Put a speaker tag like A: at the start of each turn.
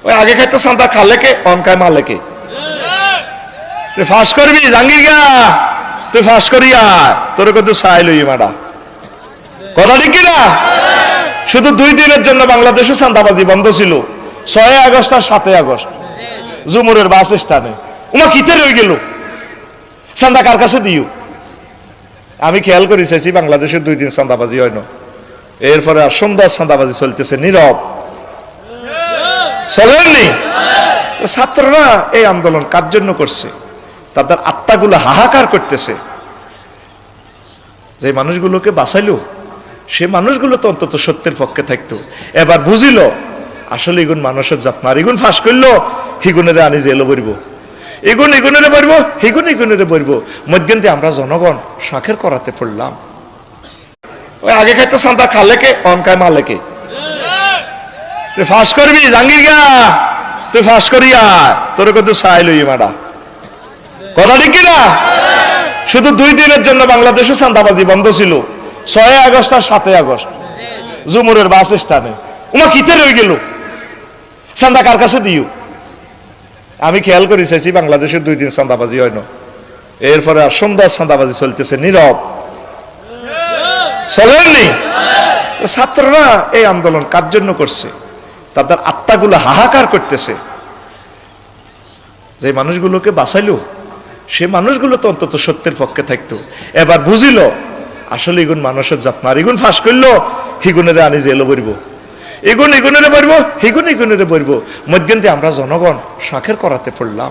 A: ওই আগে খাইতো সান্দা খালে কে অনকায় মালে কে তুই ফাঁস করবি জাঙ্গি গা তুই ফাঁস করিয়া তোর কত সাই লই মাডা কথা ঠিক কিনা শুধু 2 দিনের জন্য বাংলাদেশে চাঁদাবাজি বন্ধ ছিল 6 আগস্ট আর 7 আগস্ট জুমুরের বাস স্ট্যান্ডে উমা কিতে রয়ে গেল চাঁদা কার কাছে দিও আমি খেয়াল করে চাইছি বাংলাদেশের 2 দিন চাঁদাবাজি হয় না এরপরে আর সুন্দর চাঁদাবাজি চলতেছে নীরব চলেননি তো ছাত্ররা এই আন্দোলন কার জন্য করছে তাদের আত্মাগুলো হাহাকার করতেছে যে মানুষগুলোকে বাঁচাইলো সে মানুষগুলো তো অন্তত সত্যের পক্ষে থাকতো এবার বুঝিল আসলে এগুন মানুষের জাত না এগুন ফাঁস করলো হিগুনেরে আনি জেলে বলবো এগুন এগুনেরে বলবো হিগুন এগুনেরে বলবো মধ্যে আমরা জনগণ শাঁখের করাতে পড়লাম ওই আগে খাইতো চাঁদা খালে কে অনকায় মালে কে তুই ফাঁস করবি জাঙ্গি গা তুই ফাঁস করিয়া তোর কত সাই লই মাডা কথা ঠিক কিনা শুধু 2 দিনের জন্য বাংলাদেশে চাঁদাবাজি বন্ধ ছিল 6 আগস্ট আর 7 আগস্ট জুমুরের বাস স্ট্যান্ডে উমা কিতে রয়ে গেল চাঁদা কার কাছে দিও আমি খেয়াল করে চাইছি বাংলাদেশের 2 দিন চাঁদাবাজি হয় না এরপরে আর সুন্দর চাঁদাবাজি চলতেছে নীরব চলেননি তো ছাত্ররা এই আন্দোলন কার জন্য করছে তাদের আত্মাগুলো হাহাকার করতেছে যে মানুষগুলোকে বাঁচাইলো সে মানুষগুলো তো অন্তত সত্যের পক্ষে থাকতো এবার বুঝিল আসলে এগুন মানুষের জাত না এগুন ফাঁস করলো হিগুনেরে আনি জেলে বলবো এগুন এগুনেরে বলবো হিগুন এগুনেরে বলবো মধ্যে আমরা জনগণ শাঁখের করাতে পড়লাম